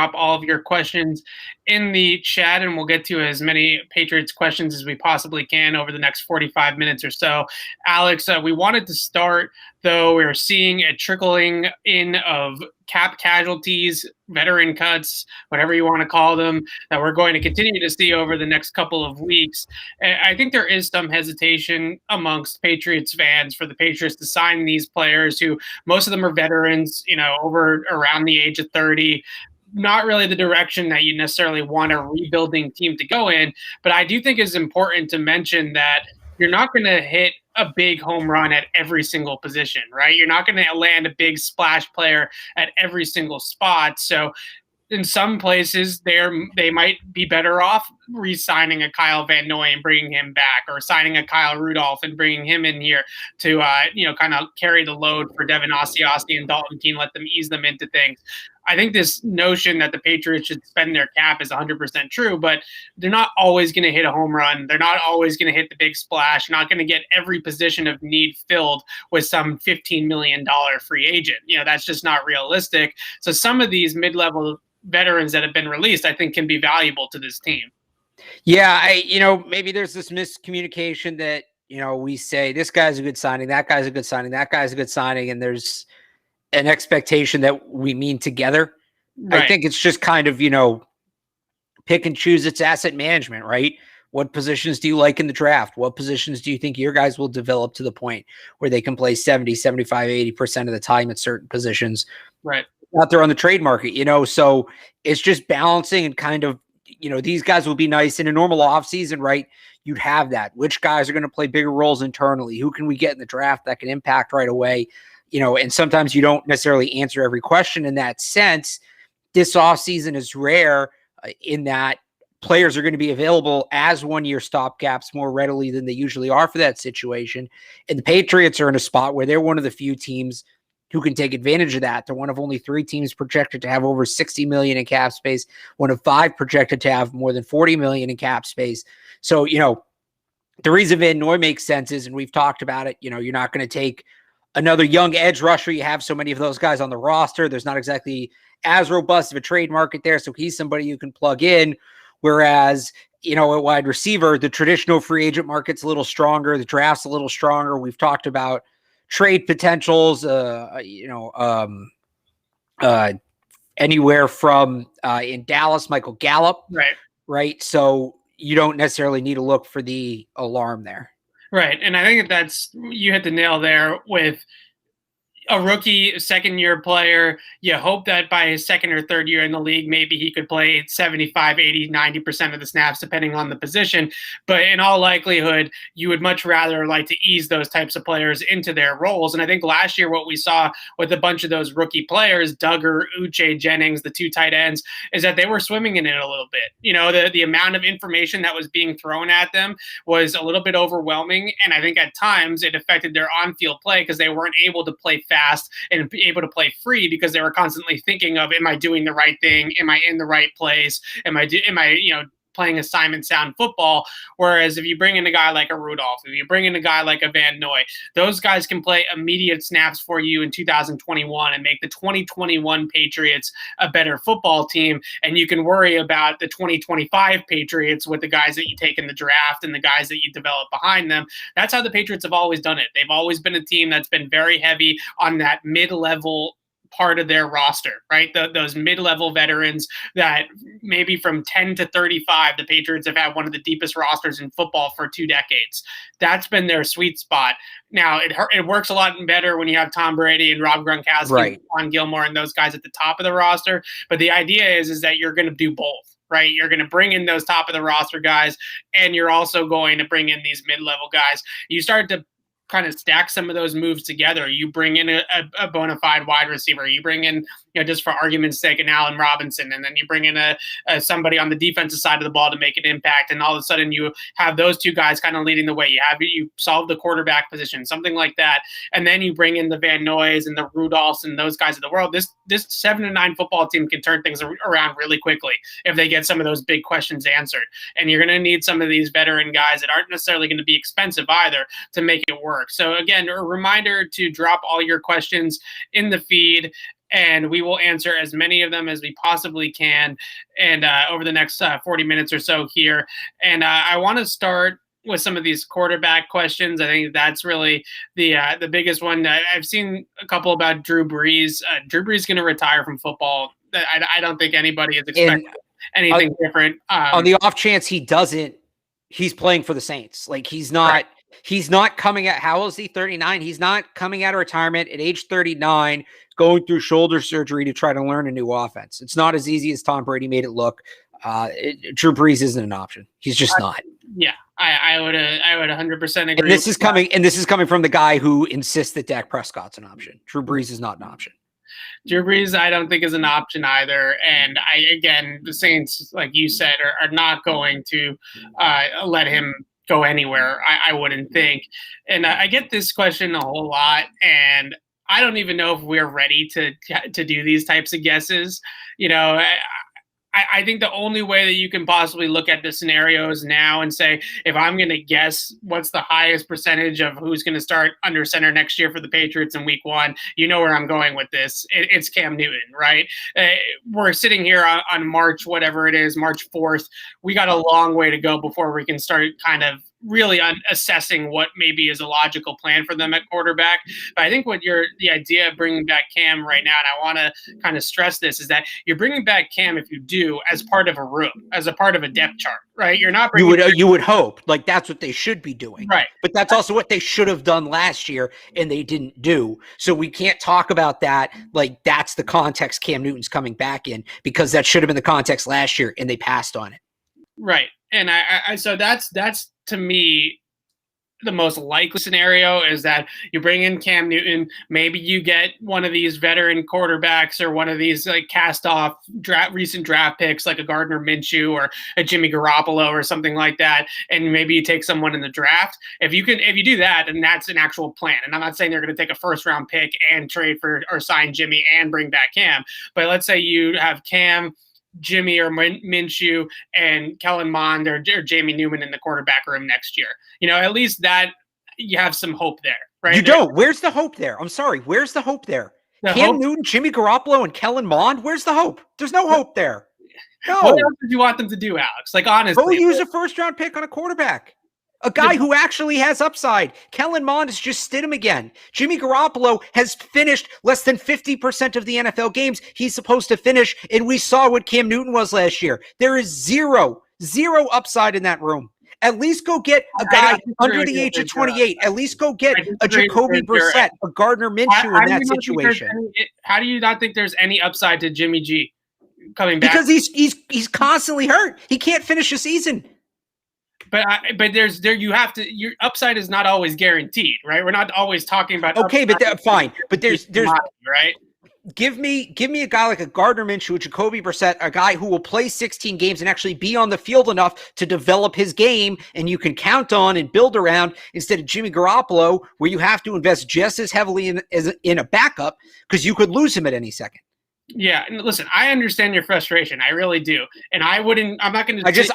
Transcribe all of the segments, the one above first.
drop all of your questions in the chat, and we'll get to as many Patriots questions as we possibly can over the next 45 minutes or so. Alex, we wanted to start, though, we're seeing a trickling in of cap casualties, veteran cuts, whatever you want to call them, that we're going to continue to see over the next couple of weeks. I think there is some hesitation amongst Patriots fans for the Patriots to sign these players who most of them are veterans, over around the age of 30. Not really the direction that you necessarily want a rebuilding team to go in. But I do think it's important to mention that you're not going to hit a big home run at every single position, right? You're not going to land a big splash player at every single spot. So in some places they might be better off re-signing a Kyle Van Noy and bringing him back, or signing a Kyle Rudolph and bringing him in here to kind of carry the load for Devin Asiasi and Dalton Keene, let them ease them into things. I think this notion that the Patriots should spend their cap is 100% true, but they're not always going to hit a home run. They're not always going to hit the big splash, not going to get every position of need filled with some $15 million free agent. That's just not realistic. So some of these mid-level veterans that have been released, I think, can be valuable to this team. Yeah, maybe there's this miscommunication that, we say this guy's a good signing, that guy's a good signing, that guy's a good signing, and there's an expectation that we mean together. Right. I think it's just kind of, pick and choose. It's asset management, right? What positions do you like in the draft? What positions do you think your guys will develop to the point where they can play 70, 75, 80% of the time at certain positions? Right. Out there on the trade market, so it's just balancing and kind of, these guys will be nice in a normal offseason, right? You'd have that. Which guys are going to play bigger roles internally? Who can we get in the draft that can impact right away? And sometimes you don't necessarily answer every question in that sense. This offseason is rare in that players are going to be available as 1-year stopgaps more readily than they usually are for that situation. And the Patriots are in a spot where they're one of the few teams who can take advantage of that. They're one of only 3 teams projected to have over $60 million in cap space, one of 5 projected to have more than $40 million in cap space. So, the reason Van Noy makes sense is, and we've talked about it, you're not going to take another young edge rusher. You have so many of those guys on the roster. There's not exactly as robust of a trade market there. So he's somebody you can plug in. Whereas, at wide receiver, the traditional free agent market's a little stronger. The draft's a little stronger. We've talked about trade potentials, anywhere from in Dallas, Michael Gallup. Right. So you don't necessarily need to look for the alarm there. Right. And I think you hit the nail there with a rookie second-year player. You hope that by his second or third year in the league, maybe he could play 75, 80, 90% of the snaps, depending on the position. But in all likelihood, you would much rather like to ease those types of players into their roles. And I think last year what we saw with a bunch of those rookie players, Duggar, Uche, Jennings, the 2 tight ends, is that they were swimming in it a little bit. The amount of information that was being thrown at them was a little bit overwhelming. And I think at times it affected their on-field play because they weren't able to play fast and be able to play free because they were constantly thinking of, am I doing the right thing? Am I in the right place? Am I playing assignment sound football? Whereas if you bring in a guy like a Rudolph, if you bring in a guy like a Van Noy, those guys can play immediate snaps for you in 2021 and make the 2021 Patriots a better football team. And you can worry about the 2025 Patriots with the guys that you take in the draft and the guys that you develop behind them. That's how the Patriots have always done it. They've always been a team that's been very heavy on that mid-level part of their roster, right? Those mid-level veterans that maybe from 10 to 35, the Patriots have had one of the deepest rosters in football for 2 decades. That's been their sweet spot. Now, it works a lot better when you have Tom Brady and Rob Gronkowski, right, and Stephon Gilmore and those guys at the top of the roster. But the idea is that you're going to do both, right? You're going to bring in those top of the roster guys, and you're also going to bring in these mid-level guys. You start to kind of stack some of those moves together. You bring in a bona fide wide receiver. You bring in, just for argument's sake, an Allen Robinson, and then you bring in a somebody on the defensive side of the ball to make an impact. And all of a sudden you have those 2 guys kind of leading the way. You solve the quarterback position, something like that. And then you bring in the Van Noys and the Rudolphs and those guys of the world. This 7-9 football team can turn things around really quickly if they get some of those big questions answered. And you're going to need some of these veteran guys that aren't necessarily going to be expensive either to make it work. So again, a reminder to drop all your questions in the feed. and we will answer as many of them as we possibly can and over the next 40 minutes or so here. And I want to start with some of these quarterback questions. I think that's really the biggest one. I've seen a couple about Drew Brees. Drew Brees going to retire from football. I don't think anybody is expecting anything different. On the off chance he doesn't, he's playing for the Saints. Like he's not. Right. He's not coming at, how old is he? 39. He's not coming out of retirement at age 39, going through shoulder surgery to try to learn a new offense. It's not as easy as Tom Brady made it look. Drew Brees isn't an option. He's just not. Yeah, I would 100% agree. And this is coming from the guy who insists that Dak Prescott's an option. Drew Brees is not an option. Drew Brees, I don't think is an option either. And the Saints, like you said, are not going to let him go anywhere. I wouldn't think. And I get this question a whole lot, and I don't even know if we're ready to do these types of guesses. I think the only way that you can possibly look at the scenarios now and say, if I'm going to guess what's the highest percentage of who's going to start under center next year for the Patriots in week 1, you know where I'm going with this. It's Cam Newton, right? We're sitting here on March, whatever it is, March 4th. We got a long way to go before we can start kind of really assessing what maybe is a logical plan for them at quarterback. But I think the idea of bringing back Cam right now, and I want to kind of stress this, is that you're bringing back Cam, if you do, as part of a room, as a part of a depth chart, right? You're not you would hope, like that's what they should be doing, right? But that's also what they should have done last year, and they didn't do. So we can't talk about that like that's the context Cam Newton's coming back in, because that should have been the context last year, and they passed on it. Right, and so that's to me, the most likely scenario is that you bring in Cam Newton. Maybe you get one of these veteran quarterbacks or one of these like cast off recent draft picks, like a Gardner Minshew or a Jimmy Garoppolo or something like that. And maybe you take someone in the draft. If you do that, then that's an actual plan. And I'm not saying they're going to take a first round pick and trade for or sign Jimmy and bring back Cam. But let's say you have Cam, Jimmy or Minshew, and Kellen Mond or Jamie Newman in the quarterback room next year. At least that you have some hope there, right? You don't. Where's the hope there? I'm sorry. Where's the hope there? Cam Newton, Jimmy Garoppolo, and Kellen Mond. Where's the hope? There's no hope there. No. What else did you want them to do, Alex? Like, honestly, go use a first round pick on a quarterback. A guy who actually has upside. Kellen Mond is just Stidham again. Jimmy Garoppolo has finished less than 50% of the NFL games he's supposed to finish, and we saw what Cam Newton was last year. There is zero upside in that room. At least go get a guy under the age of 28. At least go get a Jacoby Brissett, a Gardner Minshew in that situation. How do you not think there's any upside to Jimmy G coming back? Because he's constantly hurt. He can't finish a season. But you have to. Your upside is not always guaranteed, right? We're not always talking about. Okay, but fine. But there's right. Give me a guy like a Gardner Minshew, Jacoby Brissett, a guy who will play 16 games and actually be on the field enough to develop his game, and you can count on and build around, instead of Jimmy Garoppolo, where you have to invest just as heavily in a backup because you could lose him at any second. Yeah, and listen, I understand your frustration. I really do. And I'm not going to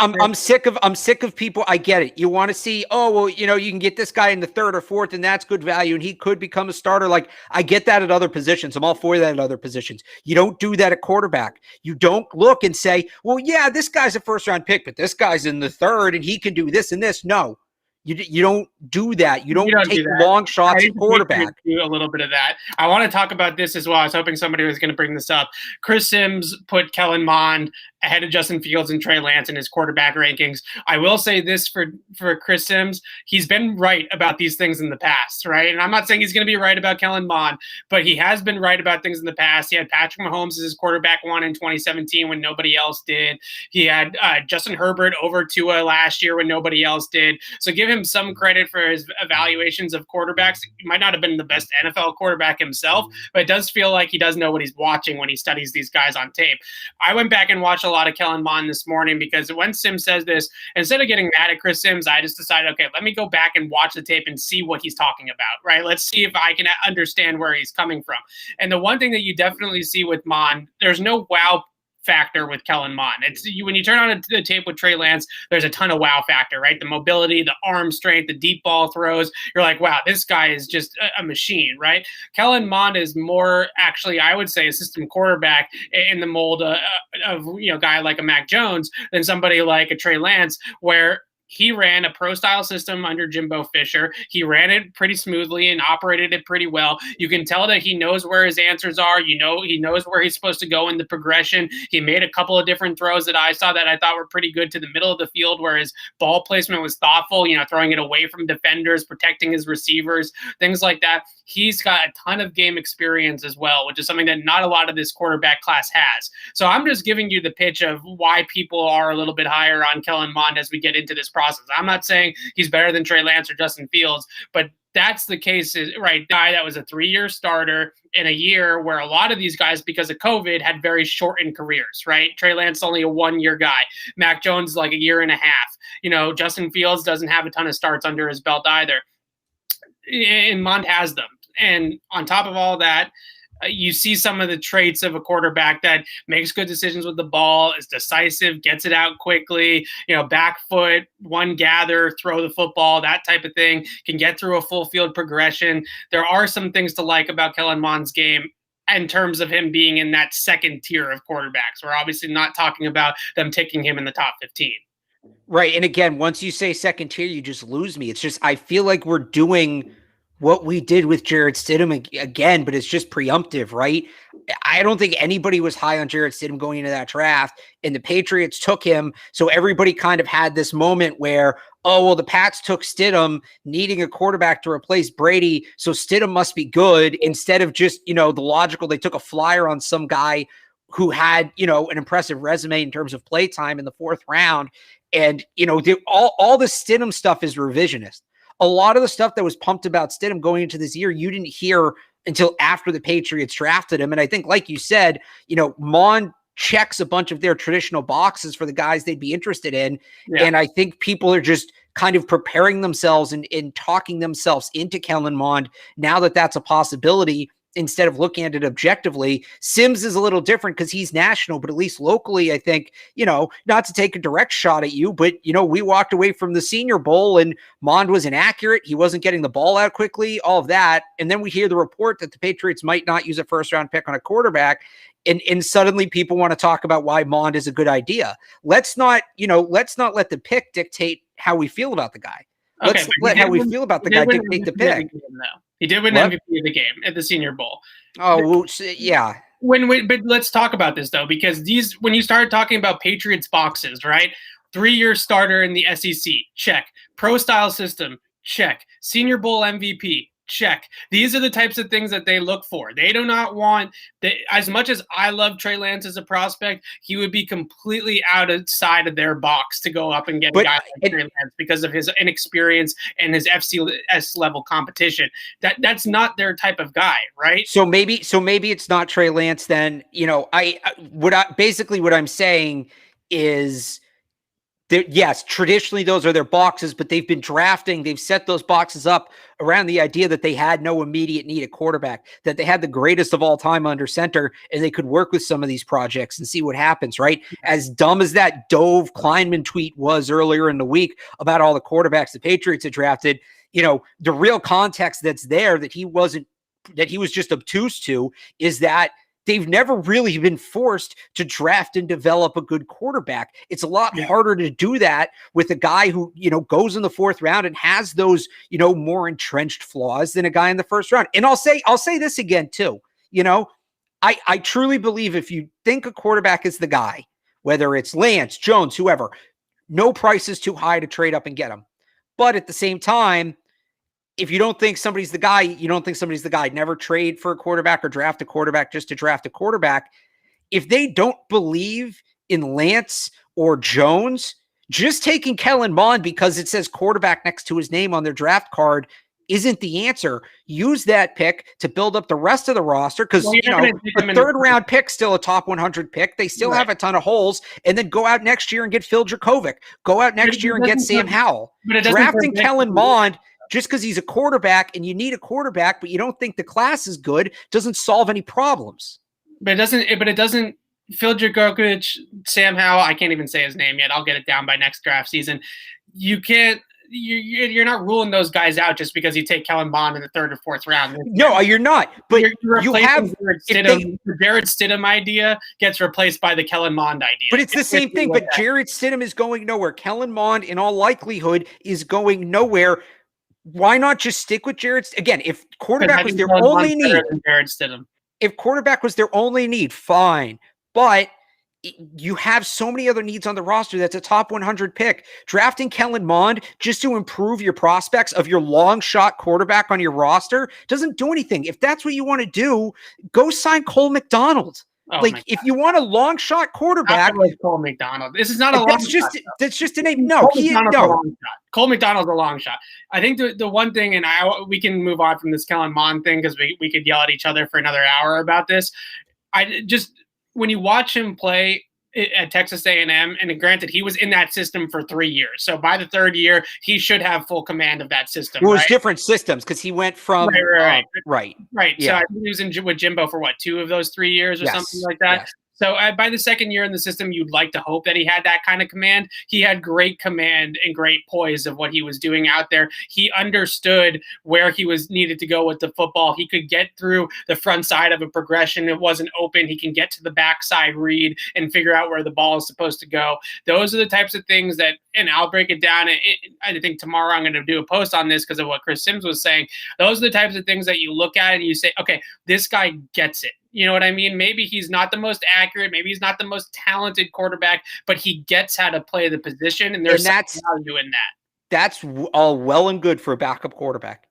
I'm sick of people. I get it. You want to see, you can get this guy in the third or fourth and that's good value and he could become a starter. Like, I get that at other positions. I'm all for that at other positions. You don't do that at quarterback. You don't look and say, well, yeah, this guy's a first round pick, but this guy's in the third and he can do this and this. No. You don't do that. You don't take long shots at quarterback. Do a little bit of that. I want to talk about this as well. I was hoping somebody was going to bring this up. Chris Sims put Kellen Mond ahead of Justin Fields and Trey Lance in his quarterback rankings. I will say this for Chris Sims. He's been right about these things in the past, right? And I'm not saying he's going to be right about Kellen Mond, but he has been right about things in the past. He had Patrick Mahomes as his quarterback one in 2017 when nobody else did. He had Justin Herbert over Tua last year when nobody else did. So give him some credit for his evaluations of quarterbacks. He might not have been the best NFL quarterback himself, but it does feel like he does know what he's watching when he studies these guys on tape. I went back and watched a lot of Kellen Mond this morning because when Sims says this, instead of getting mad at Chris Sims, I just decided, okay, let me go back and watch the tape and see what he's talking about, right? Let's see if I can understand where he's coming from. And the one thing that you definitely see with Mond, there's no wow factor with Kellen Mond. When you turn on the tape with Trey Lance, there's a ton of wow factor, right? The mobility, the arm strength, the deep ball throws. You're like, wow, this guy is just a machine, right? Kellen Mond is more, actually, I would say, a system quarterback in the mold of a guy like a Mac Jones than somebody like a Trey Lance, where he ran a pro-style system under Jimbo Fisher. He ran it pretty smoothly and operated it pretty well. You can tell that he knows where his answers are. He knows where he's supposed to go in the progression. He made a couple of different throws that I saw that I thought were pretty good to the middle of the field, where his ball placement was thoughtful, throwing it away from defenders, protecting his receivers, things like that. He's got a ton of game experience as well, which is something that not a lot of this quarterback class has. So I'm just giving you the pitch of why people are a little bit higher on Kellen Mond as we get into this process. I'm not saying he's better than Trey Lance or Justin Fields, but that's the case, right? Guy that was a 3-year starter in a year where a lot of these guys, because of COVID, had very shortened careers, right? Trey Lance only a 1-year guy. Mac Jones like a year and a half. Justin Fields doesn't have a ton of starts under his belt either. And Mond has them. And on top of all that, you see some of the traits of a quarterback that makes good decisions with the ball, is decisive, gets it out quickly, back foot, one gather, throw the football, that type of thing, can get through a full field progression. There are some things to like about Kellen Mond's game in terms of him being in that second tier of quarterbacks. We're obviously not talking about them taking him in the top 15. Right. And again, once you say second tier, you just lose me. It's just, I feel like we're doing what we did with Jarrett Stidham again, but it's just preemptive, right? I don't think anybody was high on Jarrett Stidham going into that draft, and the Patriots took him. So everybody kind of had this moment where, oh, well, the Pats took Stidham needing a quarterback to replace Brady, so Stidham must be good, instead of just, the logical, they took a flyer on some guy who had, an impressive resume in terms of play time in the 4th round. And, all the Stidham stuff is revisionist. A lot of the stuff that was pumped about Stidham going into this year, you didn't hear until after the Patriots drafted him. And I think, like you said, Mond checks a bunch of their traditional boxes for the guys they'd be interested in. Yeah. And I think people are just kind of preparing themselves and talking themselves into Kellen Mond now that that's a possibility, instead of looking at it objectively. Sims is a little different because he's national, but at least locally, I think, not to take a direct shot at you, but, we walked away from the Senior Bowl and Mond was inaccurate. He wasn't getting the ball out quickly, all of that. And then we hear the report that the Patriots might not use a 1st-round pick on a quarterback. And suddenly people want to talk about why Mond is a good idea. Let's not let the pick dictate how we feel about the guy. Let's let how we feel about the guy dictate the pick. He did win MVP of the game at the Senior Bowl. Oh, well, yeah. But let's talk about this, though, because when you started talking about Patriots boxes, right? 3-year starter in the SEC, check. Pro-style system, check. Senior Bowl MVP, check. These are the types of things that they look for. They do not want as much as I love Trey Lance as a prospect, he would be completely outside of their box to go up and get a guy like Trey Lance because of his inexperience and his FCS level competition. That's not their type of guy, right? So maybe it's not Trey Lance then. What I'm saying is, yes, traditionally those are their boxes, but they've been drafting. They've set those boxes up around the idea that they had no immediate need at quarterback, that they had the greatest of all time under center, and they could work with some of these projects and see what happens, right? As dumb as that Dove Kleinman tweet was earlier in the week about all the quarterbacks the Patriots had drafted, the real context that's there that he was just obtuse to is that they've never really been forced to draft and develop a good quarterback. It's a lot harder to do that with a guy who, goes in the 4th round and has those, more entrenched flaws than a guy in the 1st round. And I'll say this again too. I truly believe if you think a quarterback is the guy, whether it's Lance, Jones, whoever, no price is too high to trade up and get him. But at the same time, if you don't think somebody's the guy, you don't think somebody's the guy. Never trade for a quarterback or draft a quarterback just to draft a quarterback. If they don't believe in Lance or Jones, just taking Kellen Mond because it says quarterback next to his name on their draft card isn't the answer. Use that pick to build up the rest of the roster because, a 3rd-round pick, still a top 100 pick. They still have a ton of holes. And then go out next year and get Phil Dracovic. Go out next year and get Sam Howell. Drafting Kellen Mond just because he's a quarterback and you need a quarterback, but you don't think the class is good, doesn't solve any problems. But it doesn't Phil Dragovic, Sam Howell, I can't even say his name yet. I'll get it down by next draft season. You can't. You're not ruling those guys out just because you take Kellen Mond in the 3rd or 4th round. No, you're not. But you have the Jarrett Stidham idea gets replaced by the Kellen Mond idea. But it's the same thing. But Jarrett Stidham is going nowhere. Kellen Mond, in all likelihood, is going nowhere. Why not just stick with Jarrett? Again, if quarterback was their only need, if quarterback was their only need, fine. But you have so many other needs on the roster. That's a top 100 pick. Drafting Kellen Mond just to improve your prospects of your long shot quarterback on your roster doesn't do anything. If that's what you want to do, go sign Cole McDonald. If you want a long shot quarterback, Cole McDonald. This is not a long shot. That's just a name. No, Cole McDonald's a long shot. I think the one thing, and we can move on from this Kellen Mond thing because we could yell at each other for another hour about this. When you watch him play at Texas A&M, and granted, he was in that system for 3 years. So by the 3rd year, he should have full command of that system. It was different systems because he went from right. Yeah. So I think he was with Jimbo for 2 of those 3 years or something like that. Yes. So by the 2nd year in the system, you'd like to hope that he had that kind of command. He had great command and great poise of what he was doing out there. He understood where he was needed to go with the football. He could get through the front side of a progression. It wasn't open. He can get to the backside read and figure out where the ball is supposed to go. Those are the types of things that, and I'll break it down. I think tomorrow I'm going to do a post on this because of what Chris Sims was saying. Those are the types of things that you look at and you say, okay, this guy gets it. You know what I mean? Maybe he's not the most accurate. Maybe he's not the most talented quarterback, but he gets how to play the position, and there's some value in that. That's all well and good for a backup quarterback,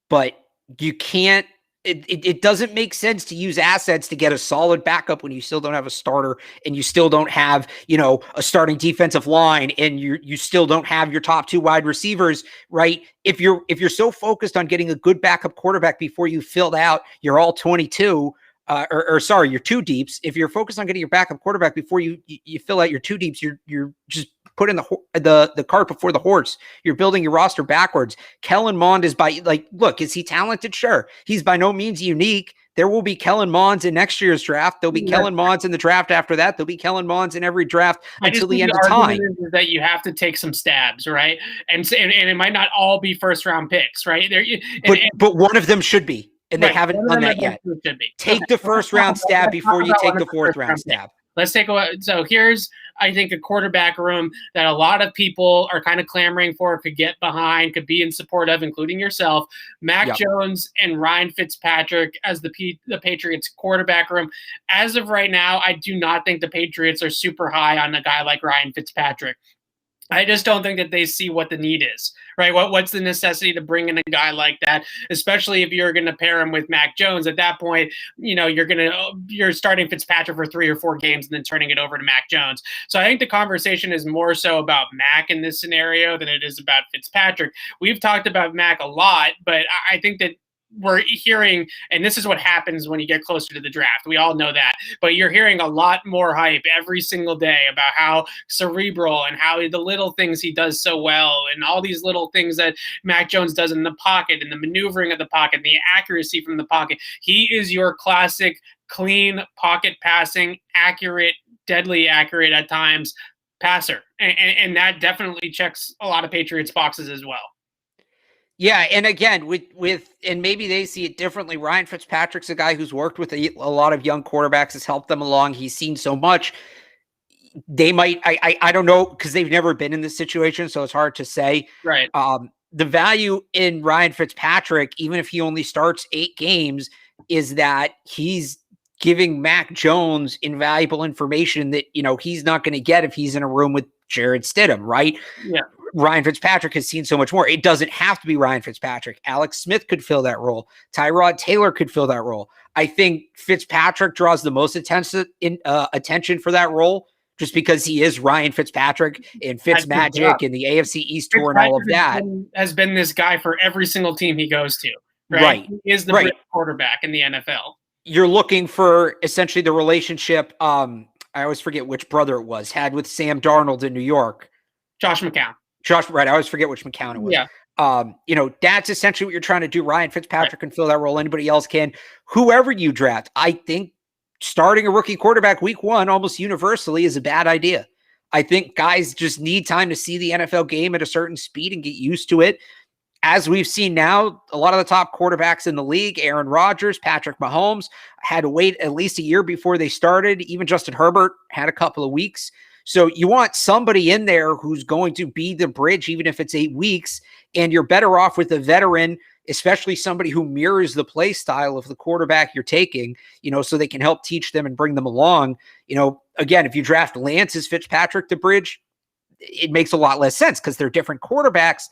but you can't. It doesn't make sense to use assets to get a solid backup when you still don't have a starter and you still don't have, a starting defensive line and you still don't have your top 2 wide receivers, right? If you're so focused on getting a good backup quarterback before you filled out your all 22. Your 2 deeps. If you're focused on getting your backup quarterback before you fill out your 2 deeps, you're just putting the cart before the horse. You're building your roster backwards. Kellen Mond is look, is he talented? Sure. He's by no means unique. There will be Kellen Monds in next year's draft. There'll be Kellen Monds in the draft after that. There'll be Kellen Monds in every draft until the end of time. Is that you have to take some stabs, right? And it might not all be first round picks, right? But one of them should be. And they haven't done that yet. Take the first round stab before you take the 4th round stab. Let's take so here's, I think, a quarterback room that a lot of people are kind of clamoring for, could get behind, could be in support of, including yourself. Mac Jones and Ryan Fitzpatrick as the Patriots quarterback room. As of right now, I do not think the Patriots are super high on a guy like Ryan Fitzpatrick. I just don't think that they see what the need is, right? What's the necessity to bring in a guy like that, especially if you're going to pair him with Mac Jones? At that point, you're starting Fitzpatrick for 3 or 4 games and then turning it over to Mac Jones. So I think the conversation is more so about Mac in this scenario than it is about Fitzpatrick. We've talked about Mac a lot, but I think that we're hearing, and this is what happens when you get closer to the draft. We all know that, but you're hearing a lot more hype every single day about how cerebral and how the little things he does so well and all these little things that Mac Jones does in the pocket and the maneuvering of the pocket, the accuracy from the pocket. He is your classic clean pocket passing, accurate, deadly accurate at times passer. And that definitely checks a lot of Patriots boxes as well. Yeah, and again, with and maybe they see it differently. Ryan Fitzpatrick's a guy who's worked with a lot of young quarterbacks, has helped them along. He's seen so much. They might, I don't know, because they've never been in this situation, so it's hard to say. Right. The value in Ryan Fitzpatrick, even if he only starts 8 games, is that he's giving Mac Jones invaluable information that, he's not going to get if he's in a room with Jarrett Stidham, right? Yeah. Ryan Fitzpatrick has seen so much more. It doesn't have to be Ryan Fitzpatrick. Alex Smith could fill that role. Tyrod Taylor could fill that role. I think Fitzpatrick draws the most attention for that role just because he is Ryan Fitzpatrick and Fitzmagic and the AFC East tour and all of that. Has been this guy for every single team he goes to, right? He is the quarterback in the NFL. You're looking for essentially the relationship, I always forget which brother it was, had with Sam Darnold in New York. Josh McCown. Right. I always forget which McCown it was. Yeah. That's essentially what you're trying to do. Ryan Fitzpatrick can fill that role. Anybody else can. Whoever you draft, I think starting a rookie quarterback week one almost universally is a bad idea. I think guys just need time to see the NFL game at a certain speed and get used to it. As we've seen now, a lot of the top quarterbacks in the league, Aaron Rodgers, Patrick Mahomes, had to wait at least a year before they started. Even Justin Herbert had a couple of weeks. So you want somebody in there who's going to be the bridge, even if it's 8 weeks, and you're better off with a veteran, especially somebody who mirrors the play style of the quarterback you're taking, so they can help teach them and bring them along. Again, if you draft Lance as Fitzpatrick the bridge, it makes a lot less sense because they're different quarterbacks.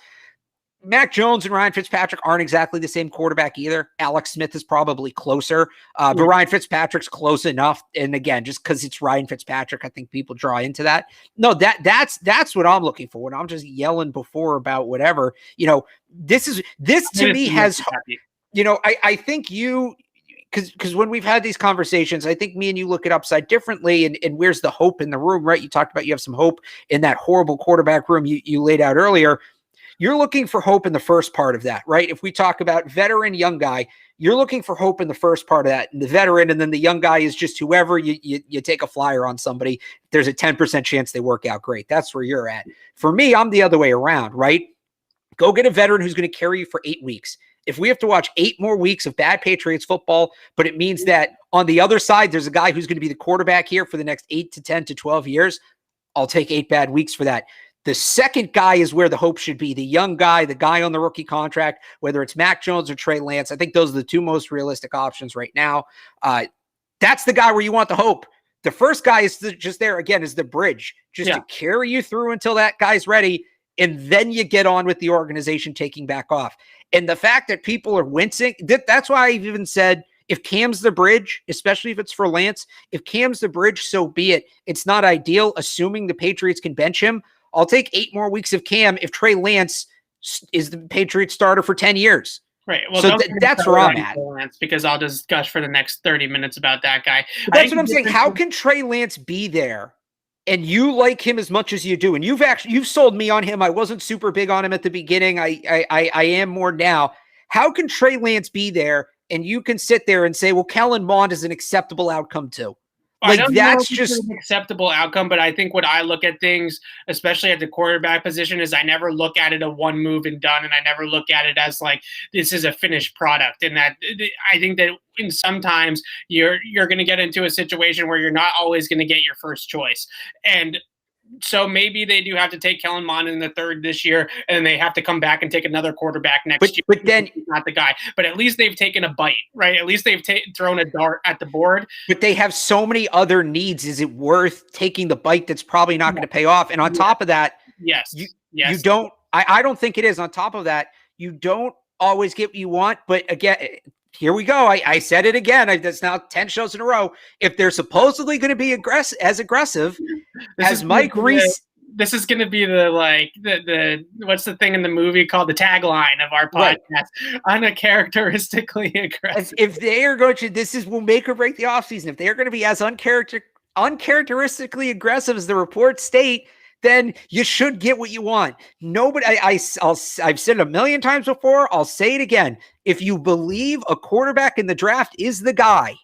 Mac Jones and Ryan Fitzpatrick aren't exactly the same quarterback either. Alex Smith is probably closer, but Ryan Fitzpatrick's close enough. And again, just because it's Ryan Fitzpatrick, I think people draw into that. No, that's what I'm looking for. When I'm just yelling before about whatever, this to me has, I think because when we've had these conversations, I think me and you look at upside differently, and where's the hope in the room, right? You talked about you have some hope in that horrible quarterback room you laid out earlier. You're looking for hope in the first part of that, right? If we talk about veteran, young guy, you're looking for hope in the first part of that, and the veteran, and then the young guy is just whoever you take a flyer on somebody. There's a 10% chance they work out great. That's where you're at. For me, I'm the other way around, right? Go get a veteran who's going to carry you for 8 weeks. If we have to watch 8 more weeks of bad Patriots football, but it means that on the other side, there's a guy who's going to be the quarterback here for the next 8 to 10 to 12 years, I'll take 8 bad weeks for that. The second guy is where the hope should be. The young guy, the guy on the rookie contract, whether it's Mac Jones or Trey Lance. I think those are the two most realistic options right now. That's the guy where you want the hope. The first guy is just there, again, is the bridge, just to carry you through until that guy's ready. And then you get on with the organization taking back off. And the fact that people are wincing, that's why I've even said, if Cam's the bridge, especially if it's for Lance, if Cam's the bridge, so be it. It's not ideal, assuming the Patriots can bench him. I'll take 8 more weeks of Cam if Trey Lance is the Patriots starter for 10 years. Right. Well, so that's where I'm at. Lance, because I'll just gush for the next 30 minutes about that guy. But that's what I'm saying. How can Trey Lance be there and you like him as much as you do? And you've sold me on him. I wasn't super big on him at the beginning. I am more now. How can Trey Lance be there and you can sit there and say, well, Kellen Mond is an acceptable outcome too? Like, that's just an acceptable outcome, but I think when I look at things, especially at the quarterback position, is I never look at it a one move and done, and I never look at it as like this is a finished product. And that I think that sometimes you're going to get into a situation where you're not always going to get your first choice. And so maybe they do have to take Kellen Mond in the third this year, and they have to come back and take another quarterback next year. But then he's not the guy. But at least they've taken a bite, right? At least they've thrown a dart at the board. But they have so many other needs. Is it worth taking the bite that's probably not going to pay off? And on top of that, you don't. I don't think it is. On top of that, you don't always get what you want. But again, here we go. I said it again. That's now 10 shows in a row. If they're supposedly going to be aggressive as Mike Reese. This is going to be the what's the thing in the movie called the tagline of our podcast? Right. Uncharacteristically aggressive. If they are going to, will make or break the offseason. If they're going to be as uncharacteristically aggressive as the reports state, then you should get what you want. Nobody, I've said it a million times before. I'll say it again. If you believe a quarterback in the draft is the guy,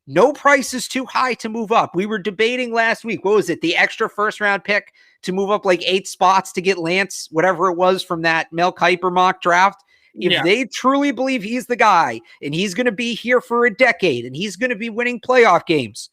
no price is too high to move up. We were debating last week. What was it? The extra first round pick to move up like 8 spots to get Lance, whatever it was from that Mel Kiper mock draft. If they truly believe he's the guy and he's going to be here for a decade and he's going to be winning playoff games,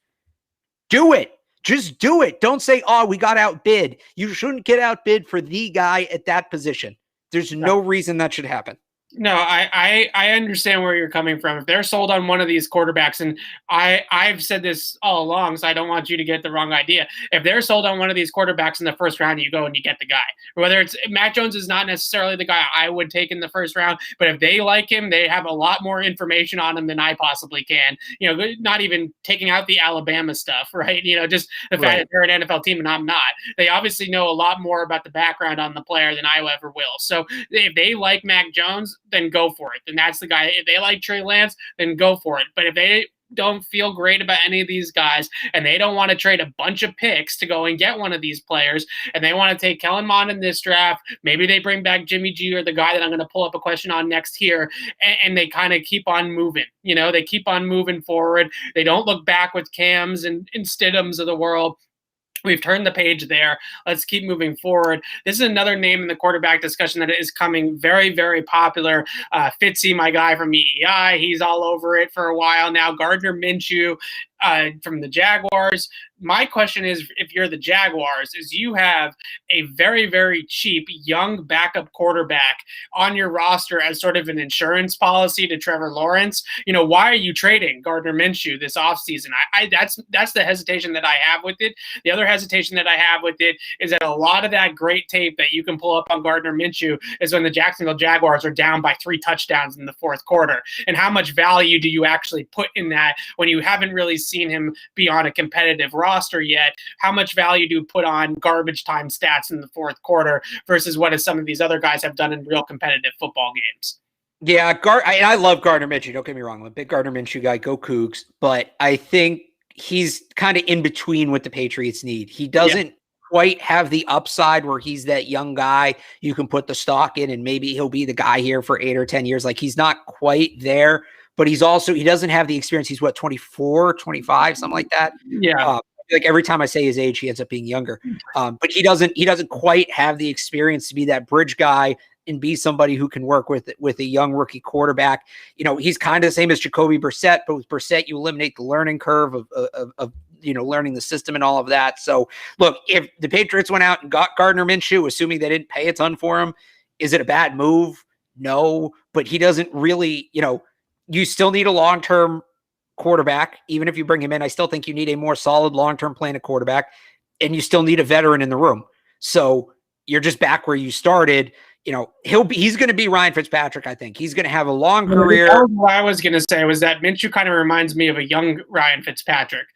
do it. Just do it. Don't say, oh, we got outbid. You shouldn't get outbid for the guy at that position. There's no reason that should happen. No, I understand where you're coming from. If they're sold on one of these quarterbacks, and I've said this all along, so I don't want you to get the wrong idea. If they're sold on one of these quarterbacks in the first round, you go and you get the guy. Whether it's Mac Jones is not necessarily the guy I would take in the first round, but if they like him, they have a lot more information on him than I possibly can. Not even taking out the Alabama stuff, right? Just the fact that they're an NFL team and I'm not. They obviously know a lot more about the background on the player than I ever will. So if they like Mac Jones, then go for it. Then that's the guy. If they like Trey Lance, then go for it. But if they don't feel great about any of these guys, and they don't want to trade a bunch of picks to go and get one of these players, and they want to take Kellen Mond in this draft. Maybe they bring back Jimmy G, or the guy that I'm going to pull up a question on next here, and they kind of keep on moving. They keep on moving forward. They don't look back with Cams and Stidhams of the world. We've turned the page there. Let's keep moving forward. This is another name in the quarterback discussion that is coming very, very popular. Fitzy, my guy from EEI, he's all over it for a while now. Gardner Minshew from the Jaguars. My question is, if you're the Jaguars, is you have a very, very cheap young backup quarterback on your roster as sort of an insurance policy to Trevor Lawrence. Why are you trading Gardner Minshew this offseason? That's the hesitation that I have with it. The other hesitation that I have with it is that a lot of that great tape that you can pull up on Gardner Minshew is when the Jacksonville Jaguars are down by 3 touchdowns in the fourth quarter. And how much value do you actually put in that when you haven't really seen him be on a competitive roster yet? How much value do you put on garbage time stats in the fourth quarter versus what some of these other guys have done in real competitive football games? Yeah, I love Gardner Minshew. Don't get me wrong. I'm a big Gardner Minshew guy. Go Cougs. But I think he's kind of in between what the Patriots need. He doesn't quite have the upside where he's that young guy you can put the stock in and maybe he'll be the guy here for 8 or 10 years. Like, he's not quite there. But he doesn't have the experience. He's 24, 25, something like that. Yeah. Like every time I say his age, he ends up being younger. But he doesn't quite have the experience to be that bridge guy and be somebody who can work with a young rookie quarterback. He's kind of the same as Jacoby Brissett, but with Brissett, you eliminate the learning curve of learning the system and all of that. So look, if the Patriots went out and got Gardner Minshew, assuming they didn't pay a ton for him, is it a bad move? No, but he doesn't really, you still need a long-term quarterback. Even if you bring him in, I still think you need a more solid long-term plan at quarterback, and you still need a veteran in the room. So you're just back where you started. He's going to be Ryan Fitzpatrick. I think he's going to have a long career. What I was going to say was that Minshew kind of reminds me of a young Ryan Fitzpatrick.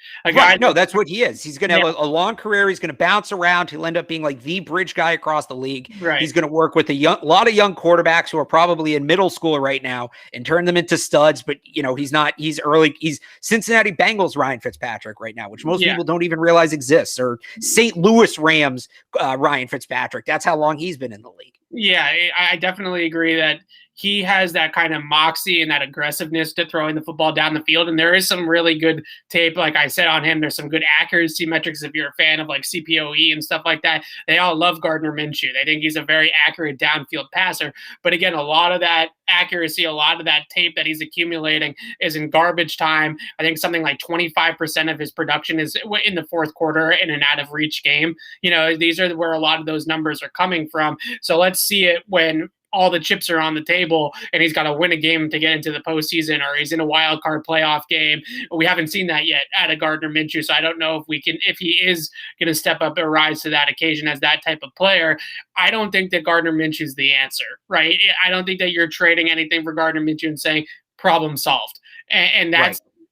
No, that's what he is. He's going to have a long career. He's going to bounce around. He'll end up being like the bridge guy across the league. Right. He's going to work with a lot of young quarterbacks who are probably in middle school right now and turn them into studs. But he's not. He's early. He's Cincinnati Bengals Ryan Fitzpatrick right now, which most people don't even realize exists, or St. Louis Rams Ryan Fitzpatrick. That's how long he's been in the league. Yeah, I definitely agree that he has that kind of moxie and that aggressiveness to throwing the football down the field. And there is some really good tape, like I said, on him. There's some good accuracy metrics if you're a fan of like CPOE and stuff like that. They all love Gardner Minshew. They think he's a very accurate downfield passer. But again, a lot of that accuracy, a lot of that tape that he's accumulating is in garbage time. I think something like 25% of his production is in the fourth quarter in an out of reach game. These are where a lot of those numbers are coming from. So let's see it when all the chips are on the table and he's got to win a game to get into the postseason, or he's in a wild card playoff game. We haven't seen that yet out of Gardner Minshew. So I don't know if he is going to step up or rise to that occasion as that type of player. I don't think that Gardner Minshew is the answer, right? I don't think that you're trading anything for Gardner Minshew and saying problem solved. And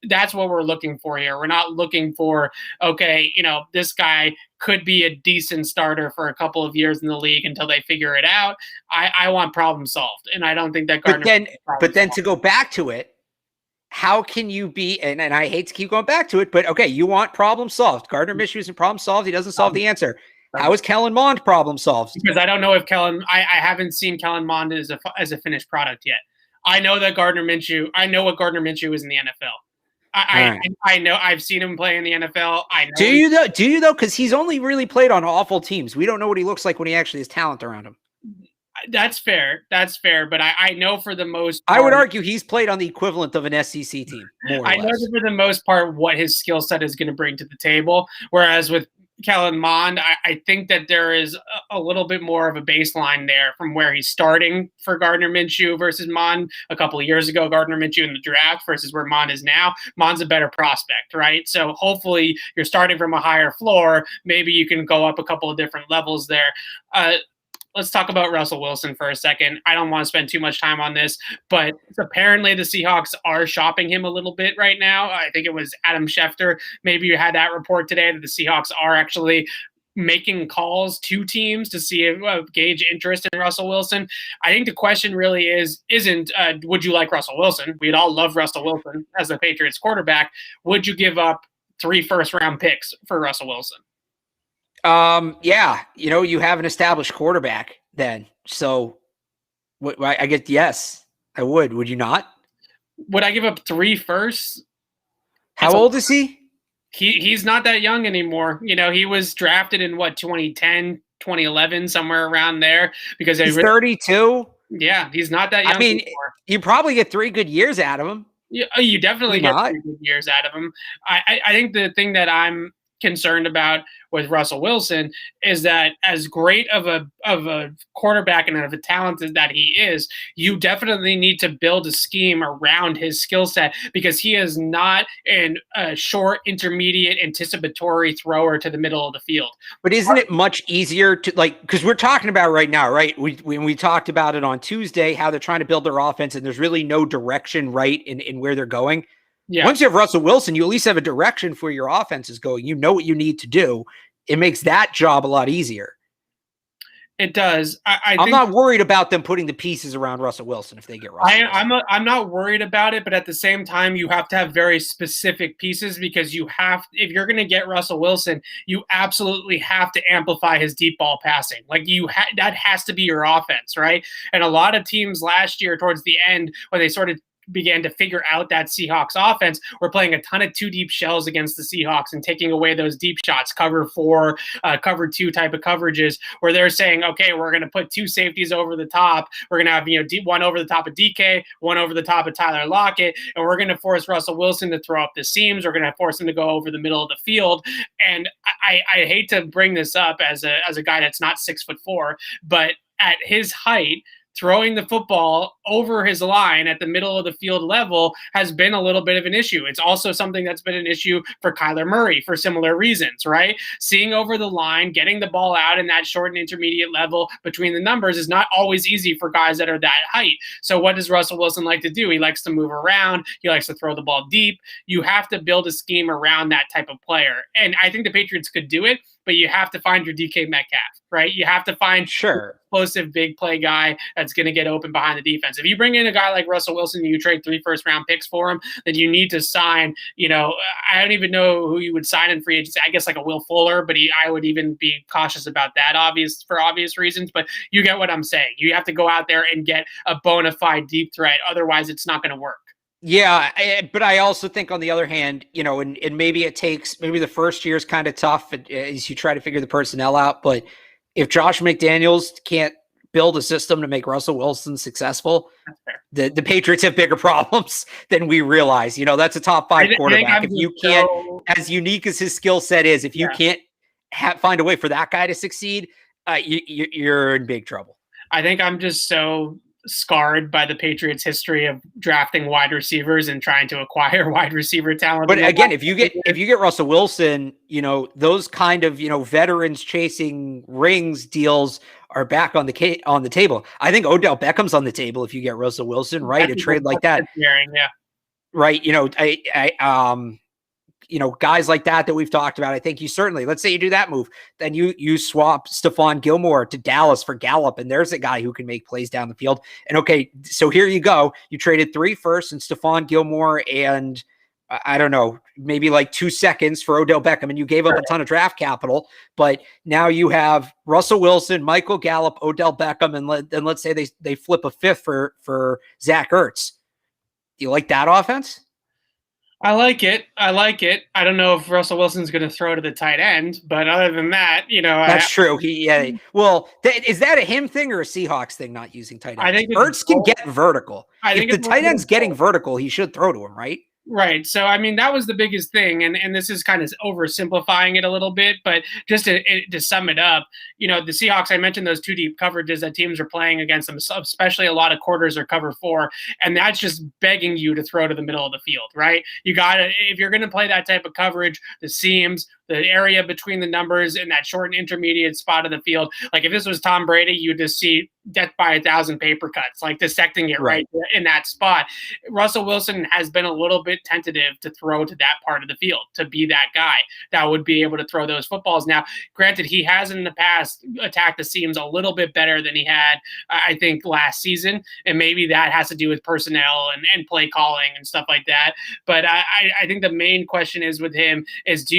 that's what we're looking for here. We're not looking for, okay, this guy could be a decent starter for a couple of years in the league until they figure it out. I want problem solved. And I don't think that Gardner. But then to go back to it, how can you be, and I hate to keep going back to it, but okay, you want problem solved. Gardner Minshew isn't problem solved. He doesn't solve the answer. How is Kellen Mond problem solved? Because I don't know if I haven't seen Kellen Mond as a finished product yet. I know that Gardner Minshew, I know what Gardner Minshew is in the NFL. I know I've seen him play in the NFL. I know. Do you though? Because he's only really played on awful teams. We don't know what he looks like when he actually has talent around him. That's fair. But I know for the most part, I would argue he's played on the equivalent of an SEC team. I know that for the most part what his skill set is going to bring to the table. Whereas with Kellen Mond, I think that there is a little bit more of a baseline there from where he's starting for Gardner Minshew versus Mond a couple of years ago. Gardner Minshew in the draft versus where Mond is now. Mond's a better prospect, right? So hopefully you're starting from a higher floor. Maybe you can go up a couple of different levels there. Let's talk about Russell Wilson for a second. I don't want to spend too much time on this, but apparently the Seahawks are shopping him a little bit right now. I think it was Adam Schefter. Maybe you had that report today that the Seahawks are actually making calls to teams to see if gauge interest in Russell Wilson. I think the question really isn't would you like Russell Wilson? We'd all love Russell Wilson as the Patriots quarterback. Would you give up 3 first-round picks for Russell Wilson? Yeah, you have an established quarterback then. So I guess yes, I would. Would you not? Would I give up 3 firsts? How old is he? He's not that young anymore. He was drafted in 2010, 2011, somewhere around there, because he's 32. Yeah, he's not that young anymore. You probably get 3 good years out of him. You definitely get 3 good years out of him. I think the thing that I'm concerned about with Russell Wilson is that as great of a quarterback and of a talent that he is, you definitely need to build a scheme around his skill set, because he is not a short, intermediate, anticipatory thrower to the middle of the field. But isn't it much easier to because we're talking about right now, right? We talked about it on Tuesday, how they're trying to build their offense and there's really no direction right in where they're going. Yeah. Once you have Russell Wilson, you at least have a direction for your offense is going. You know what you need to do. It makes that job a lot easier. It does. I'm not worried about them putting the pieces around Russell Wilson if they get Russell Wilson. I'm not worried about it, but at the same time, you have to have very specific pieces, because if you're going to get Russell Wilson, you absolutely have to amplify his deep ball passing. That has to be your offense, right? And a lot of teams last year towards the end, when they sort of began to figure out that Seahawks offense, we're playing a ton of 2 deep shells against the Seahawks and taking away those deep shots, cover 4, cover 2 type of coverages, where they're saying, okay, we're going to put 2 safeties over the top. We're going to have, one over the top of DK, one over the top of Tyler Lockett, and we're going to force Russell Wilson to throw up the seams. We're going to force him to go over the middle of the field. And I hate to bring this up as a guy that's not 6'4", but at his height, throwing the football over his line at the middle of the field level has been a little bit of an issue. It's also something that's been an issue for Kyler Murray for similar reasons, right? Seeing over the line, getting the ball out in that short and intermediate level between the numbers is not always easy for guys that are that height. So what does Russell Wilson like to do? He likes to move around. He likes to throw the ball deep. You have to build a scheme around that type of player. And I think the Patriots could do it, but you have to find your DK Metcalf, right? You have to find explosive big play guy that's going to get open behind the defense. If you bring in a guy like Russell Wilson and you trade 3 first-round picks for him, then you need to sign, I don't even know who you would sign in free agency. I guess like a Will Fuller, but I would even be cautious about that for obvious reasons. But you get what I'm saying. You have to go out there and get a bona fide deep threat. Otherwise, it's not going to work. Yeah, but I also think on the other hand, and maybe the first year is kind of tough as you try to figure the personnel out. But if Josh McDaniels can't build a system to make Russell Wilson successful, the Patriots have bigger problems than we realize. That's a top 5 quarterback. If you can't, as unique as his skill set is, if you can't find a way for that guy to succeed, you're in big trouble. I think I'm just so scarred by the Patriots' history of drafting wide receivers and trying to acquire wide receiver talent. But again, if you get Russell Wilson, those kind of veterans chasing rings deals are back on the table. I think Odell Beckham's on the table if you get Russell Wilson, right? A trade like that, right? Guys like that we've talked about. I think you certainly, let's say you do that move, then you swap Stephon Gilmore to Dallas for Gallup, and there's a guy who can make plays down the field. And okay, so here you go. You traded 3 firsts and Stephon Gilmore and I don't know, maybe like 2 seconds for Odell Beckham, and you gave up a ton of draft capital, but now you have Russell Wilson, Michael Gallup, Odell Beckham, and let's say they flip a 5th for Zach Ertz. Do you like that offense? I like it. I don't know if Russell Wilson's going to throw to the tight end, but other than that, that's true. Well, is that a him thing or a Seahawks thing? Not using tight ends. I think Ertz can get vertical. If the tight end's getting vertical, he should throw to him, right? Right. So, that was the biggest thing. And this is kind of oversimplifying it a little bit, but just to sum it up, the Seahawks, I mentioned those 2 deep coverages that teams are playing against them, especially a lot of quarters or cover 4. And that's just begging you to throw to the middle of the field, right? You got to, if you're going to play that type of coverage, the seams, the area between the numbers in that short and intermediate spot of the field. Like if this was Tom Brady, you just see death by 1,000 paper cuts, like dissecting it right in that spot. Russell Wilson has been a little bit tentative to throw to that part of the field, to be that guy that would be able to throw those footballs. Now, granted, he has in the past attacked the seams a little bit better than he had, I think, last season. And maybe that has to do with personnel and play calling and stuff like that. But I think the main question is with him is,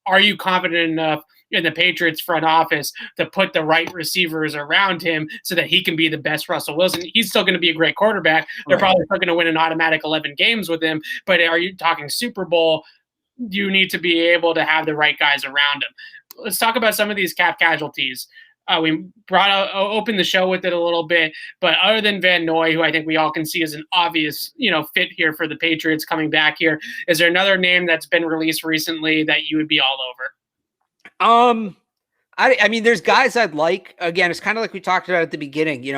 are you confident enough in the Patriots front office to put the right receivers around him so that he can be the best Russell Wilson? He's still going to be a great quarterback. They're probably not going to win an automatic 11 games with him, but are you talking Super Bowl? You need to be able to have the right guys around him. Let's talk about some of these cap casualties. We opened the show with it a little bit, but other than Van Noy, who I think we all can see as an obvious, fit here for the Patriots coming back here, is there another name that's been released recently that you would be all over? I mean, there's guys I'd like. Again, it's kind of like we talked about at the beginning.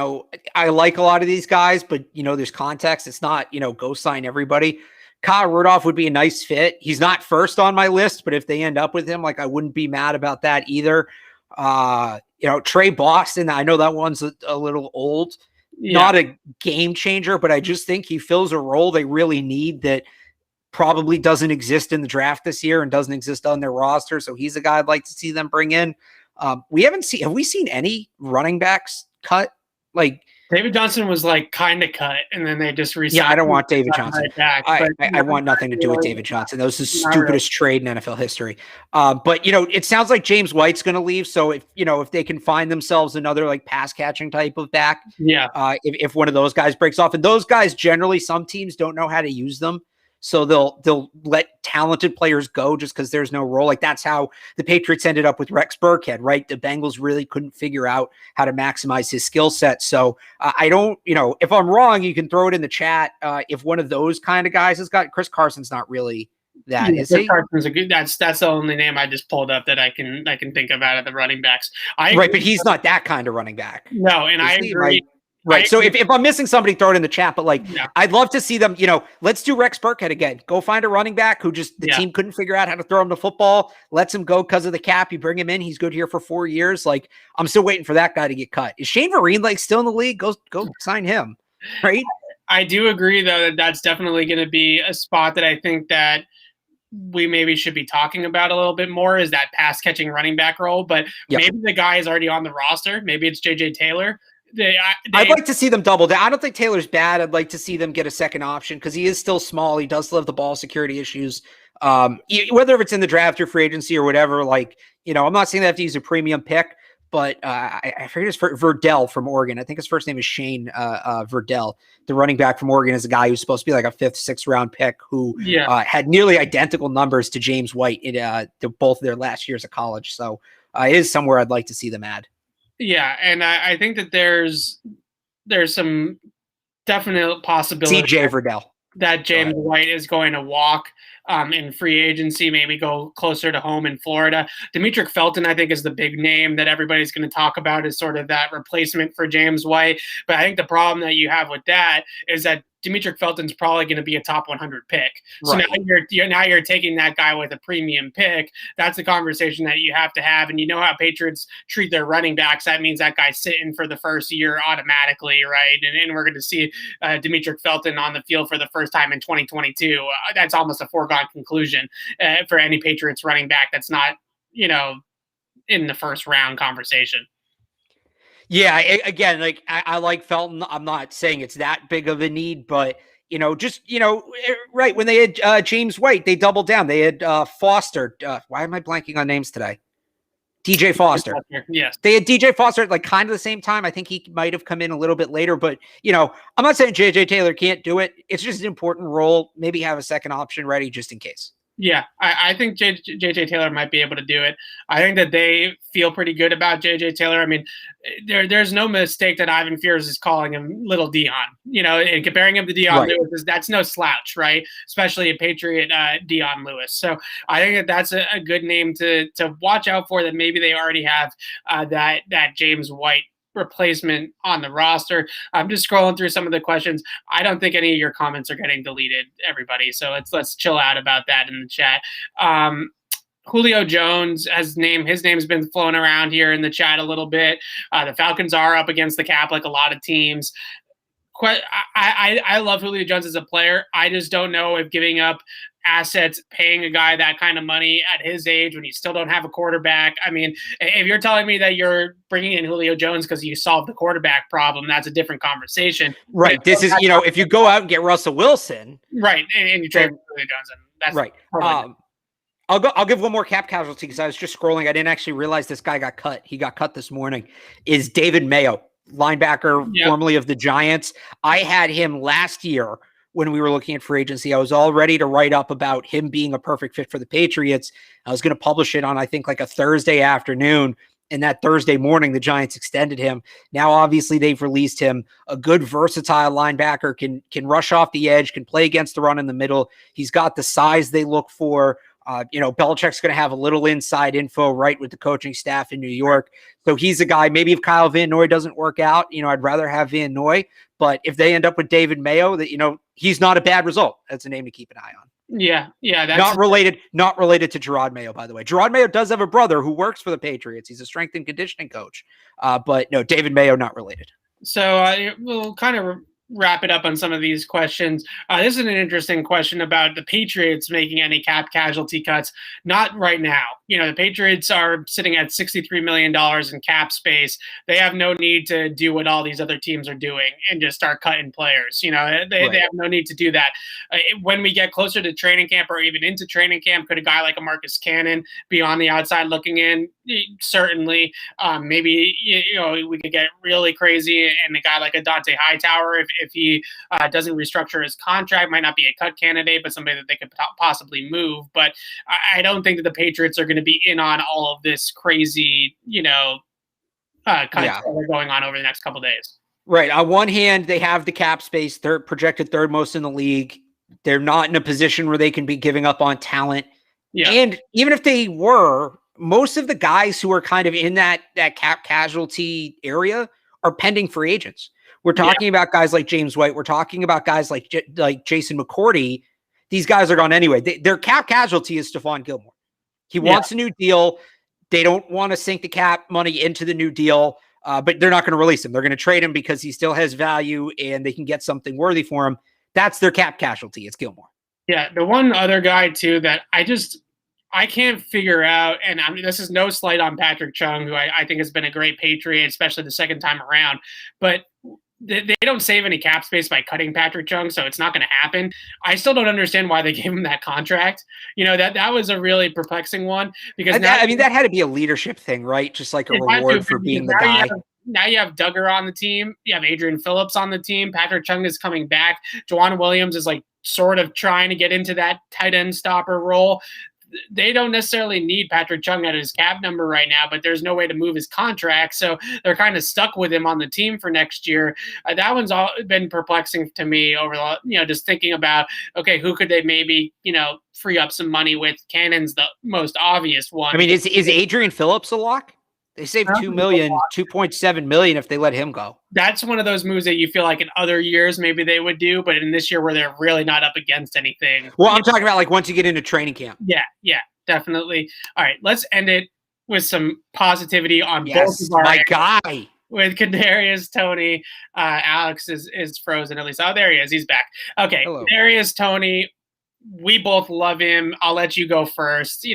I like a lot of these guys, but there's context. It's not, go sign everybody. Kyle Rudolph would be a nice fit. He's not first on my list, but if they end up with him, I wouldn't be mad about that either. Trey Boston, I know that one's a little old, not a game changer, but I just think he fills a role they really need that probably doesn't exist in the draft this year and doesn't exist on their roster. So he's a guy I'd like to see them bring in. Have we seen any running backs cut? David Johnson was kind of cut, and then they just resigned. Yeah, I don't want David Johnson. Back, I want nothing to do with David Johnson. That was the stupidest trade in NFL history. But it sounds like James White's going to leave. So if they can find themselves another pass catching type of back, if one of those guys breaks off, and those guys generally, some teams don't know how to use them. So they'll let talented players go just because there's no role. That's how the Patriots ended up with Rex Burkhead, right? The Bengals really couldn't figure out how to maximize his skill set. So I don't, if I'm wrong, you can throw it in the chat. If one of those kind of guys has got, Chris Carson's not really that, is he? Carson's a good. That's the only name I just pulled up that I can think of out of the running backs. Right, but he's not that kind of running back. No, and I agree. Right. So if I'm missing somebody, throw it in the chat. But I'd love to see them, let's do Rex Burkhead again. Go find a running back who just the team couldn't figure out how to throw him the football. Lets him go because of the cap. You bring him in. He's good here for 4 years. I'm still waiting for that guy to get cut. Is Shane Vereen still in the league? Go sign him. Right. I do agree though that that's definitely going to be a spot that I think that we maybe should be talking about a little bit more, is that pass catching running back role. But maybe the guy is already on the roster. Maybe it's JJ Taylor. I'd like to see them double down. I don't think Taylor's bad. I'd like to see them get a second option because he is still small. He does still have the ball security issues. Whether it's in the draft or free agency or whatever, I'm not saying they have to use a premium pick, but I forget his Verdell from Oregon. I think his first name is Shane Verdell. The running back from Oregon is a guy who's supposed to be a 5th, 6th round pick who had nearly identical numbers to James White in both of their last years of college. So it is somewhere I'd like to see them add. Yeah, and I think that there's some definite possibility CJ Verdell that James White is going to walk in free agency, maybe go closer to home in Florida. Demetric Felton, I think, is the big name that everybody's going to talk about as sort of that replacement for James White. But I think the problem that you have with that is that Demetric Felton's probably going to be a top 100 pick. So now you're taking that guy with a premium pick. That's the conversation that you have to have. And you know how Patriots treat their running backs. That means that guy's sitting for the first year automatically, right? And we're going to see Demetric Felton on the field for the first time in 2022. That's almost a foregone conclusion for any Patriots running back that's not, in the first round conversation. Yeah, again, I like Felton. I'm not saying it's that big of a need, but right when they had James White, they doubled down. They had Foster. Why am I blanking on names today? DJ Foster. Yes, they had DJ Foster at kind of the same time. I think he might have come in a little bit later, but I'm not saying JJ Taylor can't do it. It's just an important role. Maybe have a second option ready just in case. Yeah, I think J.J. Taylor might be able to do it. I think that they feel pretty good about J.J. Taylor. I mean, there's no mistake that Ivan Fears is calling him Little Dion, and comparing him to Dion Lewis, that's no slouch, right? Especially a Patriot Dion Lewis. So I think that that's a good name to watch out for, that maybe they already have that James White replacement on the roster. I'm just scrolling through some of the questions. I don't think any of your comments are getting deleted, everybody. So let's chill out about that in the chat. Julio Jones his name's been flown around here in the chat a little bit. The Falcons are up against the cap like a lot of teams. I love Julio Jones as a player. I just don't know if giving up assets, paying a guy that kind of money at his age when you still don't have a quarterback. I mean, if you're telling me that you're bringing in Julio Jones because you solved the quarterback problem, that's a different conversation. Right. This is, if you go out and get Russell Wilson. Right. And you trade Julio Jones. And that's right. I'll give one more cap casualty because I was just scrolling. I didn't actually realize this guy got cut. He got cut this morning. Is David Mayo, linebacker, formerly of the Giants. I had him last year when we were looking at free agency. I was all ready to write up about him being a perfect fit for the Patriots. I was going to publish it on, I think, like a Thursday afternoon. And that Thursday morning, the Giants extended him. Now, obviously, they've released him. A good, versatile linebacker, can rush off the edge, can play against the run in the middle. He's got the size they look for. Belichick's going to have a little inside info, right, with the coaching staff in New York. So he's a guy, maybe if Kyle Van Noy doesn't work out, I'd rather have Van Noy. But if they end up with David Mayo, that, he's not a bad result. That's a name to keep an eye on. Yeah. That's not related to Gerard Mayo, by the way. Gerard Mayo does have a brother who works for the Patriots. He's a strength and conditioning coach. But no, David Mayo, not related. So we'll kind of wrap it up on some of these questions. This is an interesting question about the Patriots making any cap casualty cuts. Not right now. The Patriots are sitting at $63 million in cap space. They have no need to do what all these other teams are doing and just start cutting players. They have no need to do that. When we get closer to training camp or even into training camp, could a guy like a Marcus Cannon be on the outside looking in? Certainly. Maybe we could get really crazy, and a guy like a Dante Hightower, if he doesn't restructure his contract, might not be a cut candidate, but somebody that they could possibly move. But I don't think that the Patriots are going to be in on all of this crazy, cuts that are going on over the next couple of days. Right. On one hand, they have the cap space, projected third most in the league. They're not in a position where they can be giving up on talent. Yeah. And even if they were, most of the guys who are kind of in that cap casualty area are pending free agents. We're talking about guys like James White. We're talking about guys like Jason McCourty. These guys are gone anyway. Their cap casualty is Stephon Gilmore. He wants a new deal. They don't want to sink the cap money into the new deal, but they're not going to release him. They're going to trade him because he still has value and they can get something worthy for him. That's their cap casualty. It's Gilmore. Yeah, the one other guy, too, that I can't figure out, and this is no slight on Patrick Chung, who I think has been a great Patriot, especially the second time around, but they don't save any cap space by cutting Patrick Chung, so it's not going to happen. I still don't understand why they gave him that contract. That was a really perplexing one because that had to be a leadership thing, right? Just like a reward for being the guy. Now you have Duggar on the team. You have Adrian Phillips on the team. Patrick Chung is coming back. Juwan Williams is sort of trying to get into that tight end stopper role. They don't necessarily need Patrick Chung at his cap number right now, but there's no way to move his contract. So they're kind of stuck with him on the team for next year. That one's all been perplexing to me over the, just thinking about, okay, who could they maybe, free up some money with? Cannon's the most obvious one. I mean, is Adrian Phillips a lock? They saved $2.7 million if they let him go. That's one of those moves that you feel like in other years maybe they would do, but in this year where they're really not up against anything. Well, I'm talking about once you get into training camp. Yeah, definitely. All right, let's end it with some positivity on both of our my guy. With Kadarius, Toney. Alex is frozen at least. Oh, there he is. He's back. Okay, hello. Kadarius, Toney. We both love him. I'll let you go first.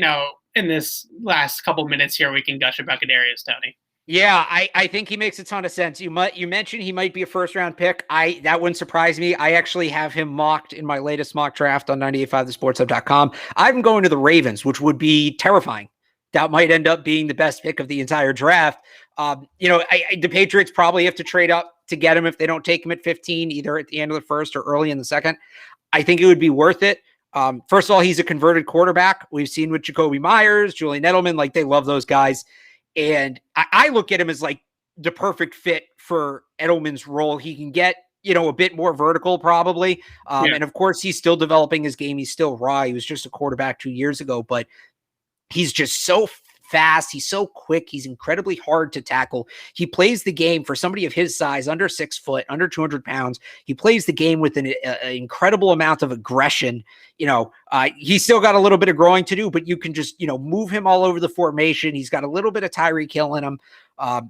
In this last couple minutes here, we can gush about Kadarius Toney. Yeah, I think he makes a ton of sense. You mentioned he might be a first-round pick. That wouldn't surprise me. I actually have him mocked in my latest mock draft on 985thesportshub.com. I'm going to the Ravens, which would be terrifying. That might end up being the best pick of the entire draft. The Patriots probably have to trade up to get him if they don't take him at 15, either at the end of the first or early in the second. I think it would be worth it. First of all, he's a converted quarterback. We've seen with Jacoby Myers, Julian Edelman, they love those guys. And I look at him as the perfect fit for Edelman's role. He can get, a bit more vertical probably. And of course he's still developing his game. He's still raw. He was just a quarterback 2 years ago, but he's just so fast. He's so quick. He's incredibly hard to tackle. He plays the game for somebody of his size, under 6 foot, under 200 pounds. He plays the game with an incredible amount of aggression. He's still got a little bit of growing to do, but you can just, move him all over the formation. He's got a little bit of Tyreek Hill in him.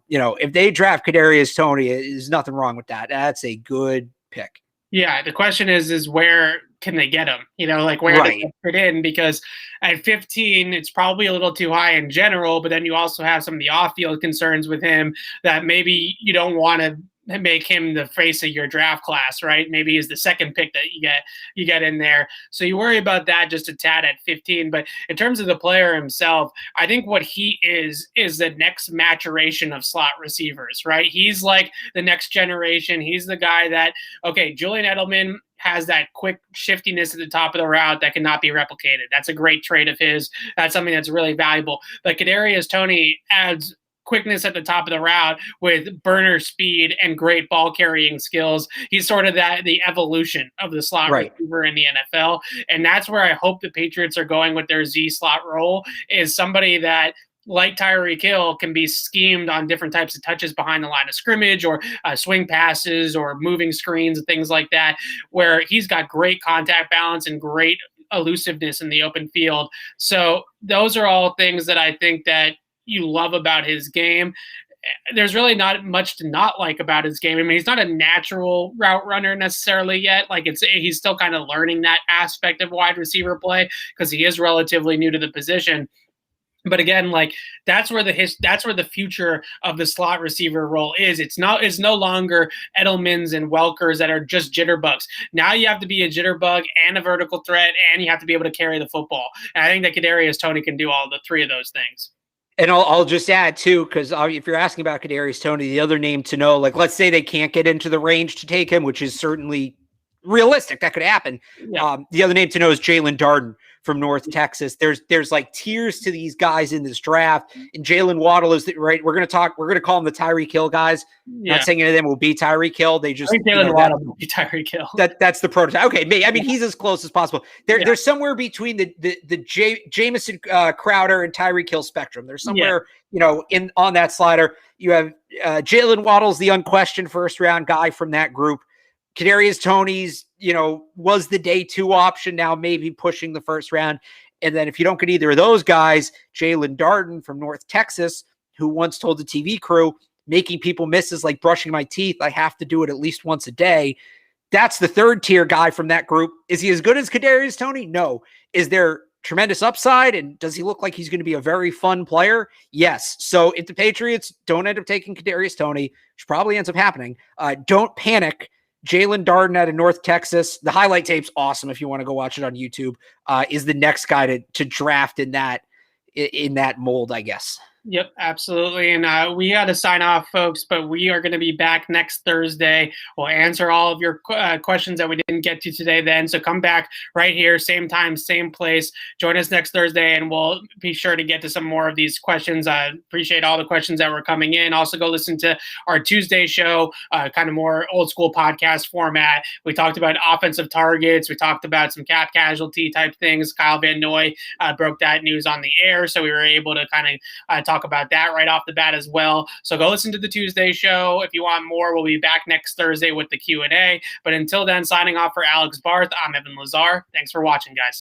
If they draft Kadarius Toney, there's nothing wrong with that. That's a good pick. Yeah, the question is where can they get him? Where Right. do they fit in? Because at 15, it's probably a little too high in general, but then you also have some of the off-field concerns with him that maybe you don't want to make him the face of your draft class, right? Maybe he's the second pick that you get in there. So you worry about that just a tad at 15. But in terms of the player himself, I think what he is the next maturation of slot receivers, right? He's like the next generation. He's the guy that, okay, Julian Edelman has that quick shiftiness at the top of the route that cannot be replicated. That's a great trait of his. That's something that's really valuable. But Kadarius Toney adds quickness at the top of the route with burner speed and great ball carrying skills. He's sort of the evolution of the slot receiver in the NFL. And that's where I hope the Patriots are going with their Z slot role, is somebody that, like Tyreek Hill, can be schemed on different types of touches behind the line of scrimmage, or swing passes, or moving screens and things like that, where he's got great contact balance and great elusiveness in the open field. So those are all things that I think that you love about his game. There's really not much to not like about his game. I mean, he's not a natural route runner necessarily yet. He's still kind of learning that aspect of wide receiver play because he is relatively new to the position. But again, that's where the future of the slot receiver role is. It's no longer Edelmans and Welkers that are just jitterbugs. Now you have to be a jitterbug and a vertical threat, and you have to be able to carry the football. And I think that Kadarius Toney can do all the three of those things. And I'll just add too, because if you're asking about Kadarius Toney, the other name to know, let's say they can't get into the range to take him, which is certainly realistic, that could happen. Yeah. The other name to know is Jalen Darden from North Texas. There's tiers to these guys in this draft, and Jalen Waddle is right. We're going to call him the Tyreek Hill guys. Yeah. Not saying any of them will be Tyreek Hill. They just Jalen Waddle will be Tyreek Hill. That's the prototype. Okay, I mean he's as close as possible. They're somewhere between the Jamison Crowder and Tyreek Hill spectrum. There's somewhere on that slider. You have Jalen Waddle's the unquestioned first round guy from that group. Kadarius Toney's, was the day 2 option, now maybe pushing the first round. And then if you don't get either of those guys, Jalen Darden from North Texas, who once told the TV crew, making people miss is like brushing my teeth. I have to do it at least once a day. That's the third tier guy from that group. Is he as good as Kadarius Toney? No. Is there tremendous upside? And does he look like he's going to be a very fun player? Yes. So if the Patriots don't end up taking Kadarius Toney, which probably ends up happening, don't panic. Jalen Darden out of North Texas. The highlight tape's awesome if you want to go watch it on YouTube. Is the next guy to draft in that mold, I guess. Yep, absolutely. And we got to sign off, folks, but we are going to be back next Thursday. We'll answer all of your questions that we didn't get to today then. So come back right here, same time, same place. Join us next Thursday, and we'll be sure to get to some more of these questions. I appreciate all the questions that were coming in. Also, go listen to our Tuesday show, kind of more old school podcast format. We talked about offensive targets. We talked about some cap casualty type things. Kyle Van Noy broke that news on the air, so we were able to kind of talk about that right off the bat as well. So go listen to the Tuesday show. If you want more, we'll be back next Thursday with the Q&A. But until then, signing off for Alex Barth, I'm Evan Lazar. Thanks for watching, guys.